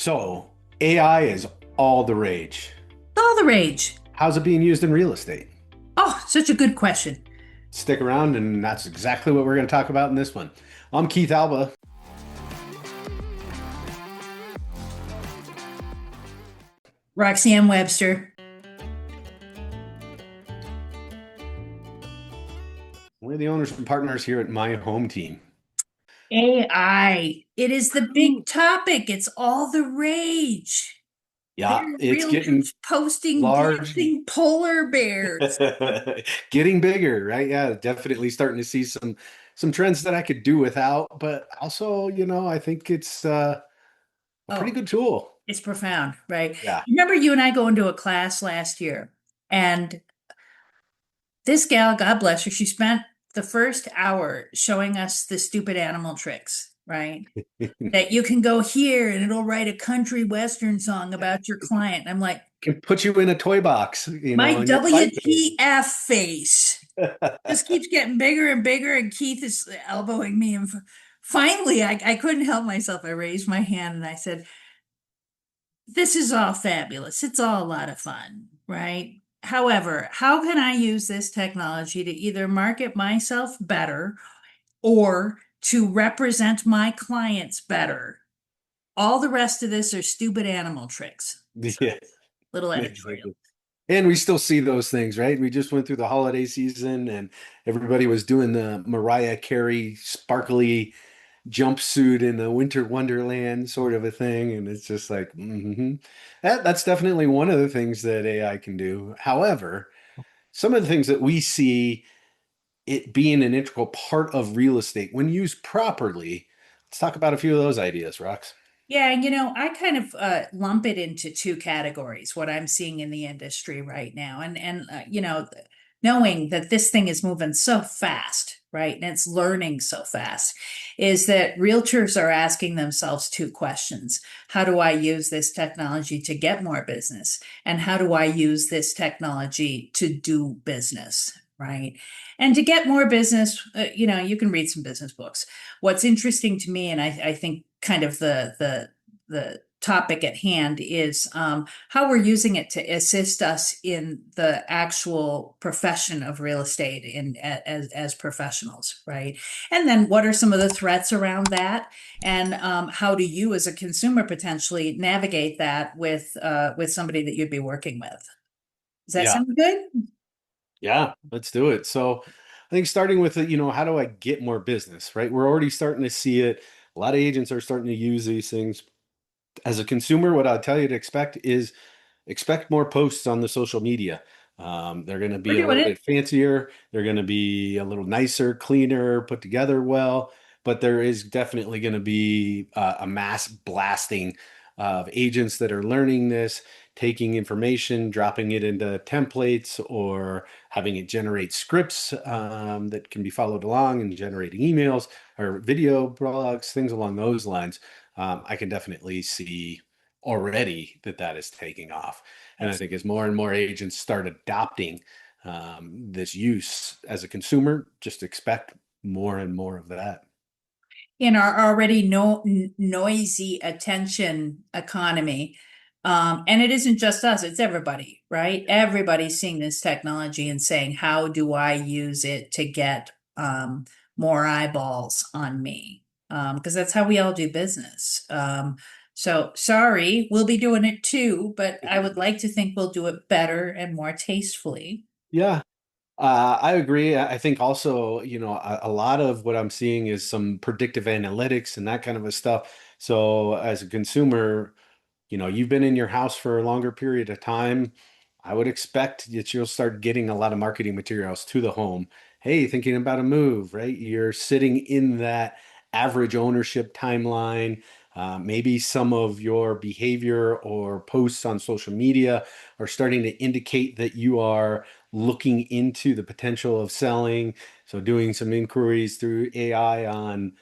So, AI is all the rage. All the rage. How's it being used in real estate? Oh, such a good question. Stick around, and that's exactly what we're going to talk about in this one. I'm Keith Alba. Roxane Webster. We're the owners and partners here at My Home Team. AI. It is the big topic. It's all the rage. There Yeah, are it's getting realtors posting large, dancing polar bears. getting bigger, right? Yeah, definitely starting to see some trends that I could do without, but also, I think it's a pretty Oh, good tool. it's profound, right? Yeah. Remember you and I going to a class last year, and this gal, God bless her, she spent the first hour showing us the stupid animal tricks, right? That you can go here and it'll write a country western song about your client. I'm like, Can put you in a toy box, my and you're fine. WTF face just keeps getting bigger and bigger, and Keith is elbowing me. And finally, I couldn't help myself. I raised my hand and I said, this is all fabulous. It's all a lot of fun, right? However, how can I use this technology to either market myself better or to represent my clients better? All the rest of this are stupid animal tricks. So, Yeah, little editorial. exactly. And we still see those things, right? We just went through the holiday season and everybody was doing the Mariah Carey sparkly jumpsuit in the winter wonderland sort of a thing. And it's just like, that's definitely one of the things that AI can do. However, some of the things that we see it being an integral part of real estate when used properly, let's talk about a few of those ideas, Rox. Yeah, I kind of lump it into two categories, what I'm seeing in the industry right now. And knowing that this thing is moving so fast, right? And it's learning so fast, is that realtors are asking themselves two questions. How do I use this technology to get more business? And how do I use this technology to do business? Right. And to get more business, you can read some business books. What's interesting to me, and I think kind of the topic at hand is how we're using it to assist us in the actual profession of real estate as professionals, right? And then what are some of the threats around that, and how do you, as a consumer, potentially navigate that with somebody that you'd be working with? Does that Yeah. sound good? Yeah, let's do it. So I think starting with it, how do I get more business, right? We're already starting to see it. A lot of agents are starting to use these things. As a consumer, what I'll tell you to expect is expect more posts on the social media. They're going to We're be a doing little it. bit fancier. They're going to be a little nicer, cleaner, put together well. But there is definitely going to be a mass blasting of agents that are learning this, taking information, dropping it into templates, or having it generate scripts that can be followed along and generating emails or video blogs, things along those lines. I can definitely see already that is taking off. And I think as more and more agents start adopting this use as a consumer, just expect more and more of that. In our already noisy attention economy. And it isn't just us, it's everybody, right? Everybody's seeing this technology and saying, how do I use it to get more eyeballs on me? Because that's how we all do business. So sorry, we'll be doing it too, but I would like to think we'll do it better and more tastefully. Yeah, I agree. I think also, a lot of what I'm seeing is some predictive analytics and that kind of a stuff. So as a consumer, you've been in your house for a longer period of time. I would expect that you'll start getting a lot of marketing materials to the home. Hey, thinking about a move, right? You're sitting in that average ownership timeline. Maybe some of your behavior or posts on social media are starting to indicate that you are looking into the potential of selling. So, doing some inquiries through AI on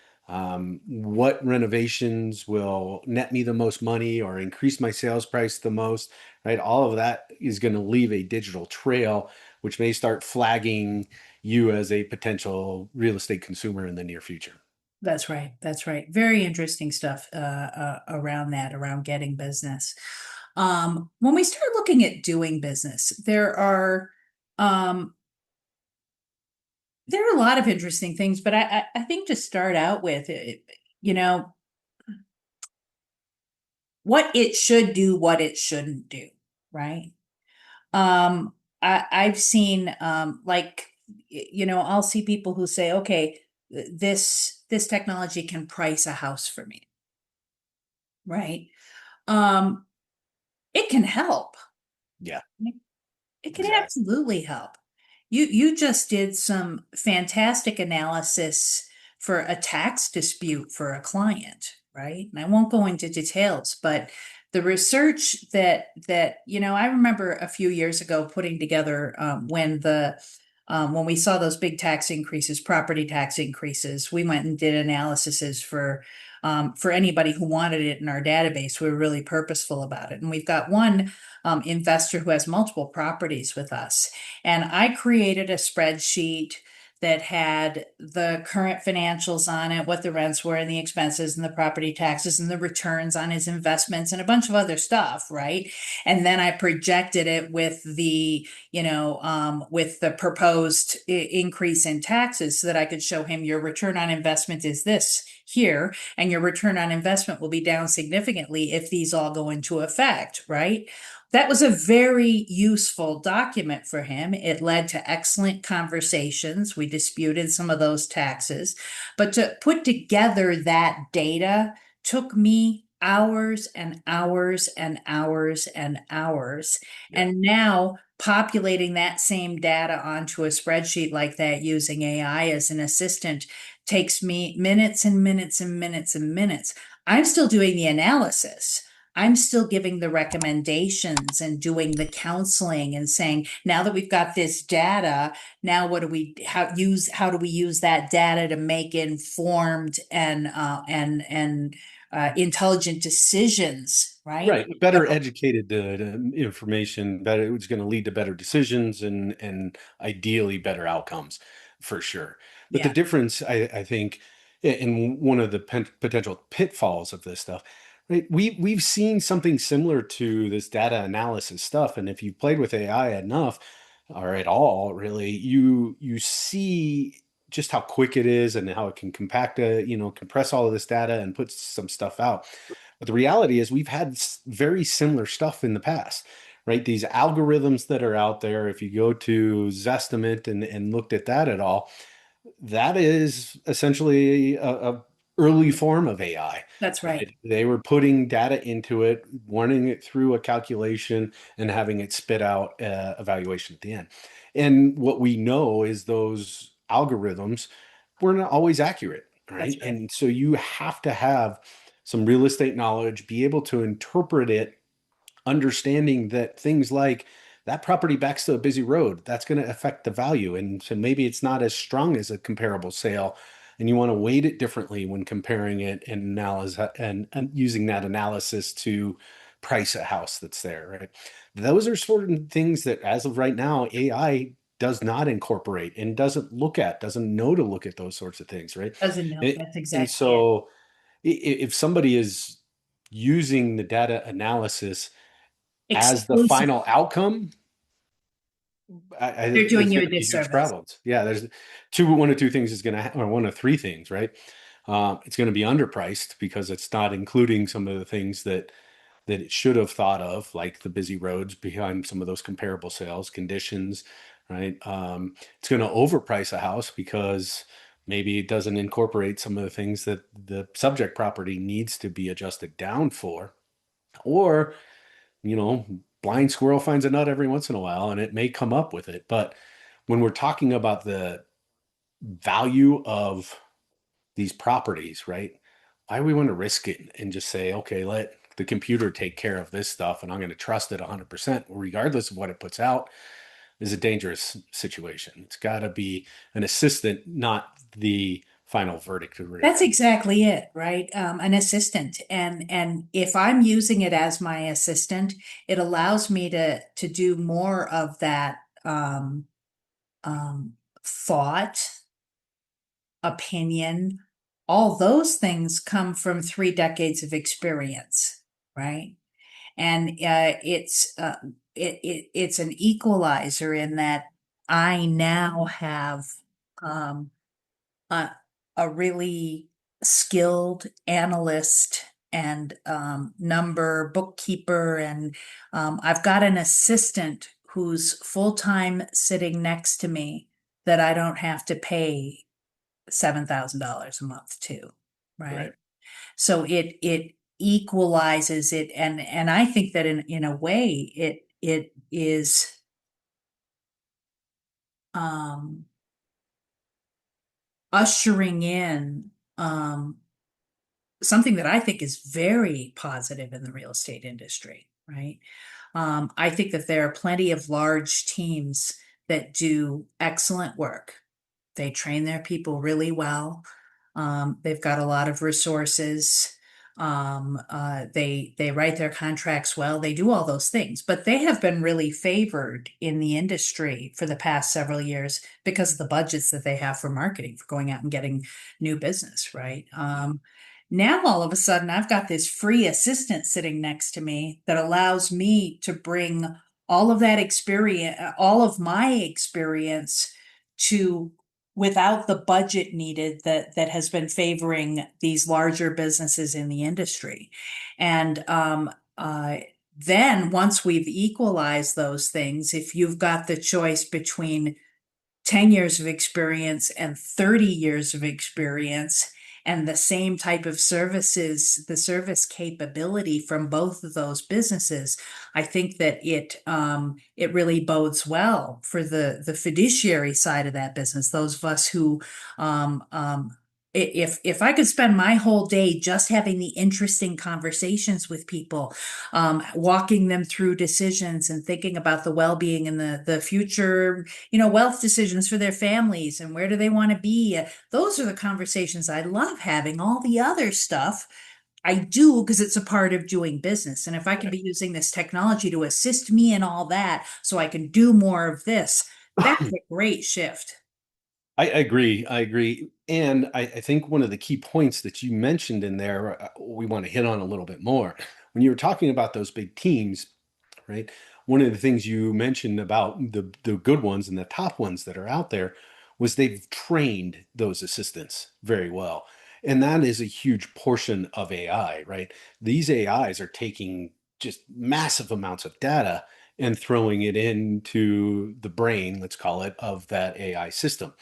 what renovations will net me the most money or increase my sales price the most, right? All of that is going to leave a digital trail, which may start flagging you as a potential real estate consumer in the near future. That's right. That's right. Very interesting stuff around that, around getting business. When we start looking at doing business, um, there are a lot of interesting things, but I think to start out with, you know, what it should do, what it shouldn't do, right? I've seen like I'll see people who say, okay, this technology can price a house for me, right? Um, it can help. Yeah, It can exactly. absolutely help. You just did some fantastic analysis for a tax dispute for a client, right? And I won't go into details, but the research I remember a few years ago putting together when we saw those big tax increases, property tax increases, we went and did analyses for anybody who wanted it in our database. We were really purposeful about it, and we've got one investor who has multiple properties with us. And I created a spreadsheet that had the current financials on it, what the rents were and the expenses and the property taxes and the returns on his investments and a bunch of other stuff, right? And then I projected it with with the proposed increase in taxes so that I could show him your return on investment is this here, and your return on investment will be down significantly if these all go into effect, right? That was a very useful document for him. It led to excellent conversations. We disputed some of those taxes, but to put together that data took me hours and hours and hours and hours. Yeah. And now populating that same data onto a spreadsheet like that using AI as an assistant takes me minutes and minutes and minutes and minutes. I'm still doing the analysis. I'm still giving the recommendations and doing the counseling and saying, now that we've got this data, now what do we how do we use that data to make informed and intelligent decisions, right? Right, better So educated information, better, it's going to lead to better decisions and ideally better outcomes for sure. But the yeah, difference, I think, in one of the potential pitfalls of this stuff, right? We've seen something similar to this data analysis stuff, and if you've played with AI enough or at all, really, you see just how quick it is and how it can compress all of this data and put some stuff out. But the reality is, we've had very similar stuff in the past, right? These algorithms that are out there, if you go to Zestimate and looked at that at all, that is essentially a early form of AI, that's right. right? They were putting data into it, running it through a calculation, and having it spit out evaluation at the end. And what we know is those algorithms were not always accurate, right? That's right. And so you have to have some real estate knowledge, be able to interpret it, understanding that things like that property backs to a busy road, that's going to affect the value. And so maybe it's not as strong as a comparable sale. And you want to weight it differently when comparing it and using that analysis to price a house that's there, right? Those are sort of things that, as of right now, AI does not incorporate and doesn't know to look at those sorts of things, right? Doesn't know. And, That's and exactly it. so if somebody is using the data analysis as the Exclusively. final outcome, They're doing there's you going a to be huge disservice. problems. Yeah, there's one of two things is going to, or one of three things, right? It's going to be underpriced because it's not including some of the things that it should have thought of, like the busy roads behind some of those comparable sales conditions, right? It's going to overprice a house because maybe it doesn't incorporate some of the things that the subject property needs to be adjusted down for, or you know, blind squirrel finds a nut every once in a while and it may come up with it. But when we're talking about the value of these properties, right? Why do we want to risk it and just say, okay, let the computer take care of this stuff and I'm going to trust it 100%, regardless of what it puts out, is a dangerous situation. It's got to be an assistant, not the final verdict of That's reality. exactly it, right? An assistant. And if I'm using it as my assistant, it allows me to do more of that um thought, opinion, all those things come from 3 decades of experience, right? And it's an equalizer in that I now have um, a, a really skilled analyst and number bookkeeper, and I've got an assistant who's full-time sitting next to me that I don't have to pay $7,000 a month to, right? Right. So it equalizes it, and I think that in a way it is um ushering in something that I think is very positive in the real estate industry, right? I think that there are plenty of large teams that do excellent work. They train their people really well. They've got a lot of resources. They write their contracts well. They do all those things, but they have been really favored in the industry for the past several years because of the budgets that they have for marketing, for going out and getting new business, right? Now all of a sudden I've got this free assistant sitting next to me that allows me to bring all of that experience, all of my experience to without the budget needed that has been favoring these larger businesses in the industry. And then once we've equalized those things, if you've got the choice between 10 years of experience and 30 years of experience and the same type of services, the service capability from both of those businesses, I think that it really bodes well for the fiduciary side of that business. Those of us who if I could spend my whole day just having the interesting conversations with people, walking them through decisions and thinking about the well-being and the future, wealth decisions for their families and where do they want to be. Those are the conversations I love having. All the other stuff I do because it's a part of doing business. And if I can be using this technology to assist me in all that so I can do more of this, that's a great shift. I agree. I agree. And I think one of the key points that you mentioned in there, we want to hit on a little bit more. When you were talking about those big teams, right? One of the things you mentioned about the good ones and the top ones that are out there was they've trained those assistants very well. And that is a huge portion of AI, right? These AIs are taking just massive amounts of data and throwing it into the brain, let's call it, of that AI system,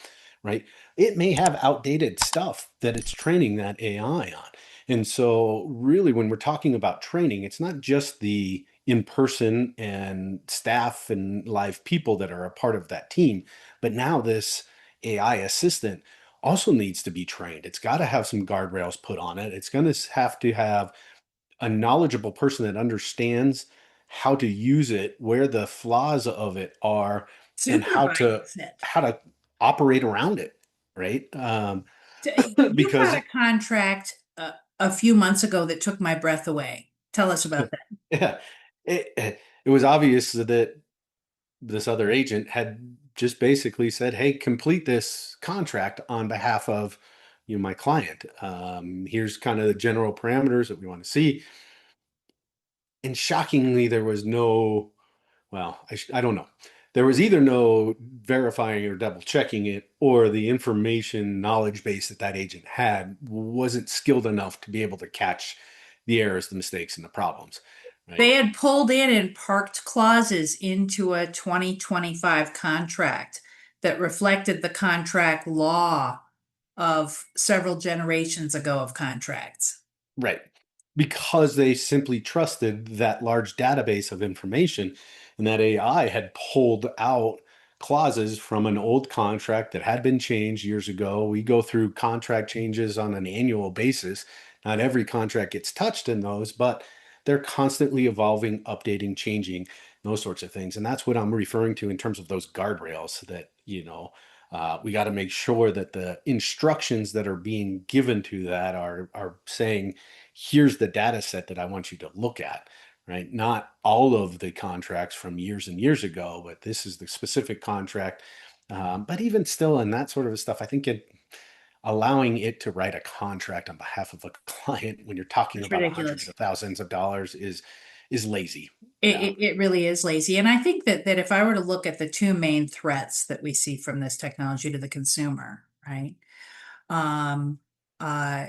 right? It may have outdated stuff that it's training that AI on. And so, really, when we're talking about training, it's not just the in person and staff and live people that are a part of that team, but now this AI assistant also needs to be trained. It's got to have some guardrails put on it. It's going to have a knowledgeable person that understands how to use it, where the flaws of it are, and Supervise it. how to operate around it, right? You got Because a contract a few months ago that took my breath away. Tell us about that. yeah, it was obvious that this other agent had just basically said, "Hey, complete this contract on behalf of my client. Here's kind of the general parameters that we want to see." And shockingly, there was no, well, I don't know. There was either no verifying or double checking it, or the information knowledge base that that agent had wasn't skilled enough to be able to catch the errors, the mistakes, and the problems, right? They had pulled in and parked clauses into a 2025 contract that reflected the contract law of several generations ago of contracts. Right. Because they simply trusted that large database of information, and that AI had pulled out clauses from an old contract that had been changed years ago. We go through contract changes on an annual basis. Not every contract gets touched in those, but they're constantly evolving, updating, changing, those sorts of things. And that's what I'm referring to in terms of those guardrails that, we got to make sure that the instructions that are being given to that are saying, here's the data set that I want you to look at, right? Not all of the contracts from years and years ago, but this is the specific contract. But even still, in that sort of stuff, I think allowing it to write a contract on behalf of a client when you're talking It's about hundreds ridiculous. of thousands of dollars is lazy. It, Yeah. it, it really is lazy. And I think that if I were to look at the two main threats that we see from this technology to the consumer, right? Um, uh,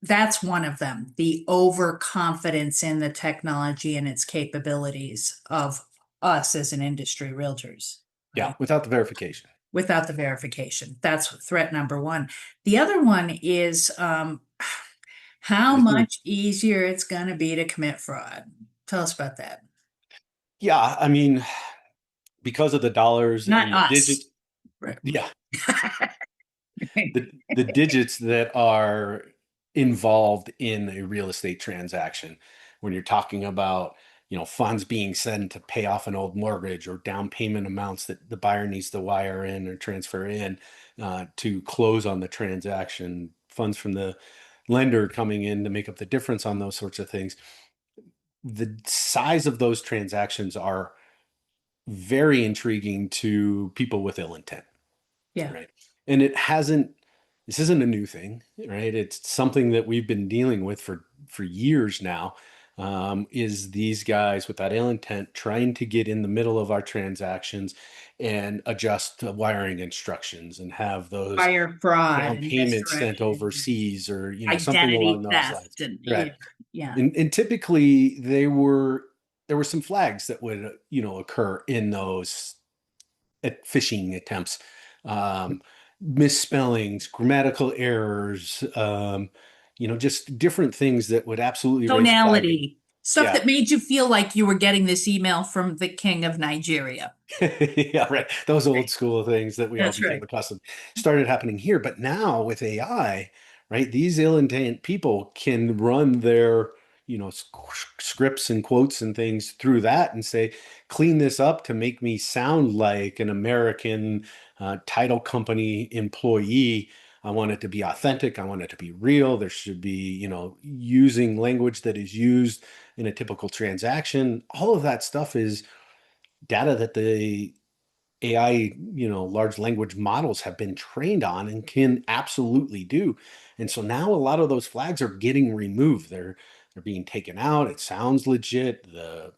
that's one of them, the overconfidence in the technology and its capabilities of us as an industry realtors, Yeah, right? without the verification. Without the verification. That's threat number one. The other one is how much easier it's going to be to commit fraud. Tell us about that. Yeah, I mean, because of the dollars Not and the us. digits, Right. yeah, the digits that are involved in a real estate transaction when you're talking about, funds being sent to pay off an old mortgage or down payment amounts that the buyer needs to wire in or transfer in to close on the transaction, funds from the lender coming in to make up the difference on those sorts of things. The size of those transactions are very intriguing to people with ill intent, Yeah. right? And this isn't a new thing, right? It's something that we've been dealing with for years now. Is these guys with that ill intent trying to get in the middle of our transactions and adjust the wiring instructions and have those Wire fraud down and payments sent misdirection, overseas or something along identity those lines, theft, and right? yeah, yeah. And typically there were some flags that would occur in those phishing attempts, misspellings, grammatical errors, just different things that would absolutely raise a flag. Tonality, stuff Yeah. that made you feel like you were getting this email from the king of Nigeria. Yeah, right. Those old school things that we all That's became right. accustomed started happening here. But now with AI, right, these ill intent people can run their, scripts and quotes and things through that and say, clean this up to make me sound like an American title company employee. I want it to be authentic. I want it to be real. There should be, using language that is used in a typical transaction. All of that stuff is data that the AI, large language models have been trained on and can absolutely do. And so now a lot of those flags are getting removed. They're being taken out. It sounds legit. The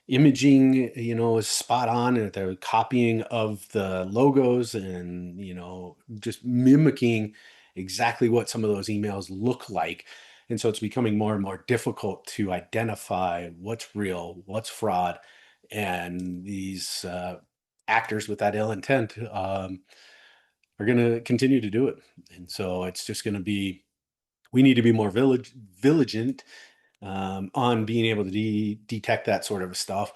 imaging, is spot on, and they're copying of the logos and, just mimicking exactly what some of those emails look like. And so it's becoming more and more difficult to identify what's real, what's fraud, and these actors with that ill intent are going to continue to do it. And so it's just going to be, we need to be more vigilant on being able to detect that sort of stuff.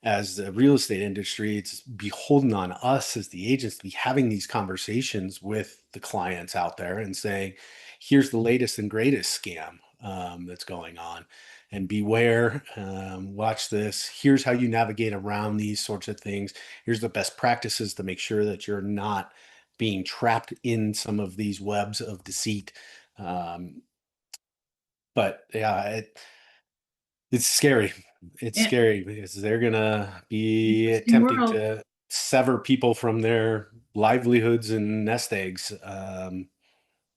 As the real estate industry, it's beholden on us as the agents to be having these conversations with the clients out there and saying, here's the latest and greatest scam that's going on. And beware, watch this. Here's how you navigate around these sorts of things. Here's the best practices to make sure that you're not being trapped in some of these webs of deceit. Um, but yeah, it's scary. It's Yeah, scary because they're gonna be interesting attempting world. to sever people from their livelihoods and nest eggs,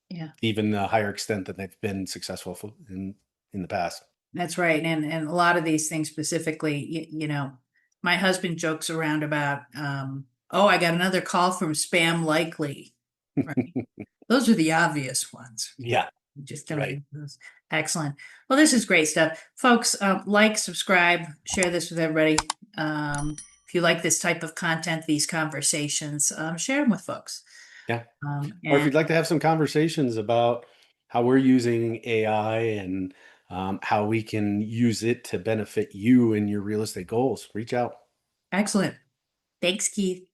Yeah, even a higher extent than they've been successful in the past. that's right. And a lot of these things specifically, my husband jokes around about, oh, I got another call from spam likely. Right. Those are the obvious ones. Yeah, You just don't right. need those. Excellent. Well, this is great stuff. Folks, like, subscribe, share this with everybody. If you like this type of content, these conversations, share them with folks. Yeah. Or if And you'd like to have some conversations about how we're using AI and how we can use it to benefit you in your real estate goals, reach out. excellent. Thanks, Keith.